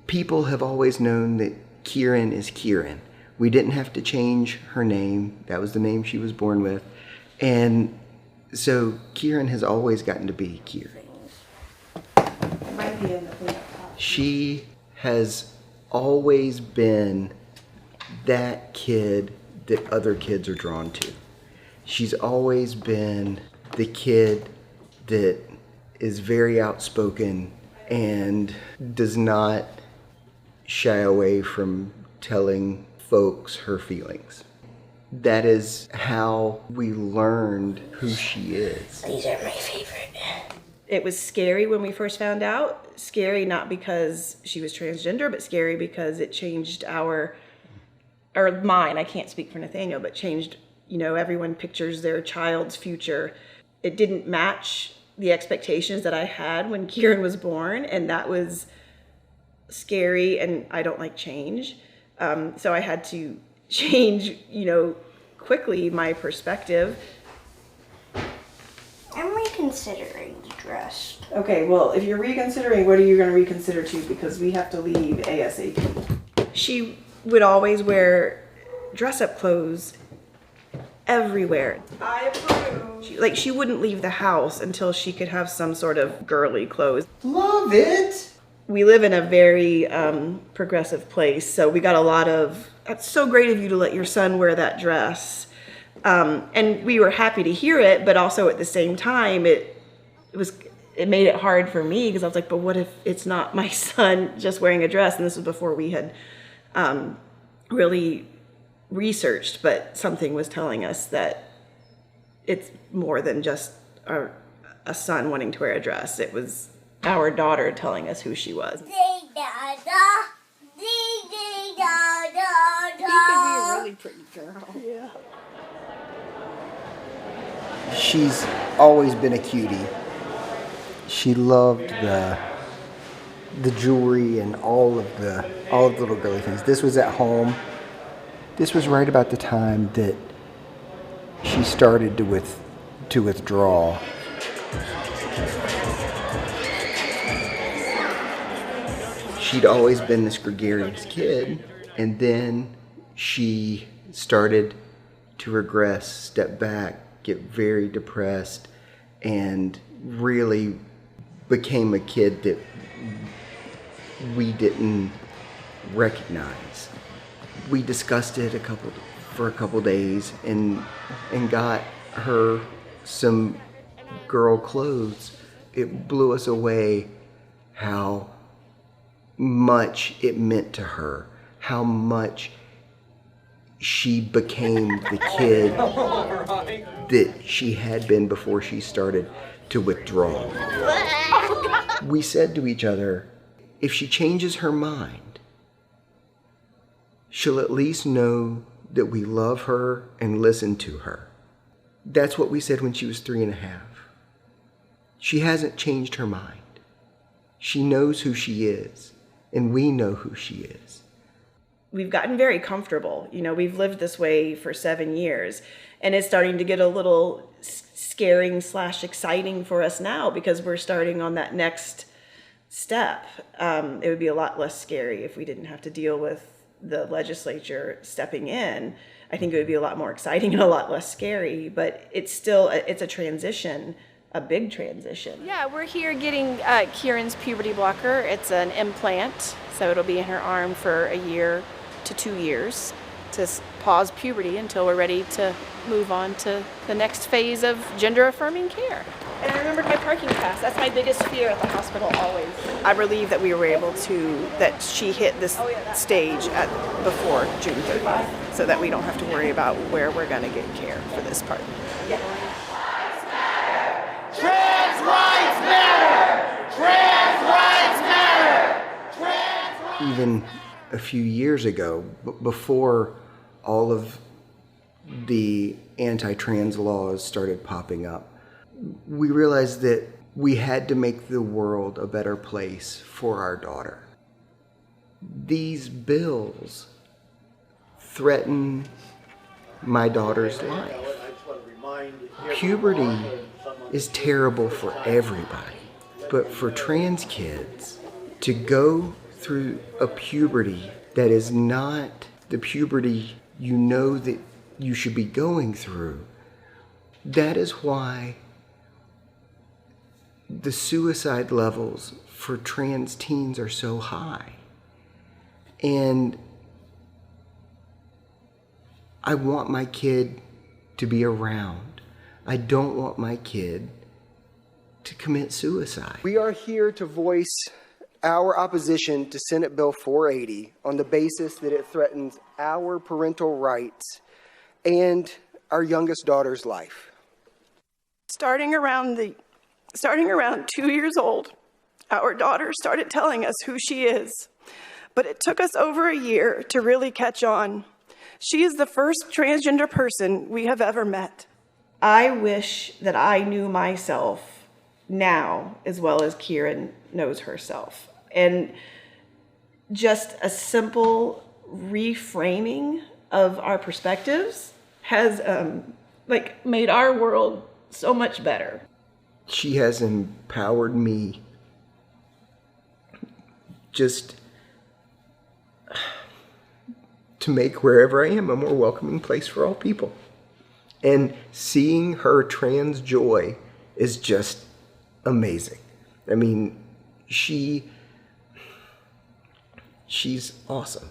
People have always known that Kieran is Kieran. We didn't have to change her name. That was the name she was born with. And so Kieran has always gotten to be Kieran. She has always been that kid that other kids are drawn to. She's always been the kid that is very outspoken and does not shy away from telling folks her feelings. That is how we learned who she is. These are my favorite. It was scary when we first found out. Scary not because she was transgender, but scary because it changed mine, I can't speak for Nathaniel, but changed, everyone pictures their child's future. It didn't match the expectations that I had when Kieran was born, and that was scary, and I don't like change. So I had to change, quickly my perspective. I'm reconsidering the dress. Okay, well, if you're reconsidering, what are you going to reconsider to? Because we have to leave ASAP. She would always wear dress-up clothes everywhere. I approve. She wouldn't leave the house until she could have some sort of girly clothes. Love it! We live in a very progressive place, so we got a lot of, "That's so great of you to let your son wear that dress." And we were happy to hear it, but also at the same time, it made it hard for me because I was like, but what if it's not my son just wearing a dress? And this was before we had really researched, but something was telling us that it's more than just a son wanting to wear a dress. It was our daughter telling us who she was. He could be a really pretty girl. Yeah. She's always been a cutie. She loved the jewelry and all of the little girly things. This was at home. This was right about the time that she started to withdraw. She'd always been this gregarious kid, and then she started to regress, step back, get very depressed, and really became a kid that we didn't recognize. We discussed it for a couple days and got her some girl clothes. It blew us away how much it meant to her, how much she became the kid that she had been before she started to withdraw. We said to each other, if she changes her mind, she'll at least know that we love her and listen to her. That's what we said when she was 3.5. She hasn't changed her mind. She knows who she is, and we know who she is. We've gotten very comfortable. We've lived this way for 7 years, and it's starting to get a little scaring / exciting for us now because we're starting on that next step. It would be a lot less scary if we didn't have to deal with the legislature stepping in. I think it would be a lot more exciting and a lot less scary, but it's a transition, a big transition. Yeah, we're here getting Kieran's puberty blocker. It's an implant, so it'll be in her arm for 1 year to 2 years to pause puberty until we're ready to move on to the next phase of gender-affirming care. And I remembered my parking pass. That's my biggest fear at the hospital always. I'm relieved that we were able that she hit this stage before June 30th, so that we don't have to worry about where we're going to get care for this part. Yeah. Trans rights matter! Trans rights matter! Trans rights. Even a few years ago, before all of the anti-trans laws started popping up, we realized that we had to make the world a better place for our daughter. These bills threaten my daughter's life. Puberty is terrible for everybody, but for trans kids to go through a puberty that is not the puberty you know that you should be going through. That is why the suicide levels for trans teens are so high. And I want my kid to be around. I don't want my kid to commit suicide. We are here to voice our opposition to Senate Bill 480 on the basis that it threatens our parental rights and our youngest daughter's life. Starting around 2 years old, our daughter started telling us who she is, but it took us over a year to really catch on. She is the first transgender person we have ever met. I wish that I knew myself now as well as Kieran knows herself. And just a simple reframing of our perspectives has made our world so much better. She has empowered me just to make wherever I am a more welcoming place for all people. And seeing her trans joy is just amazing. I mean, she's awesome.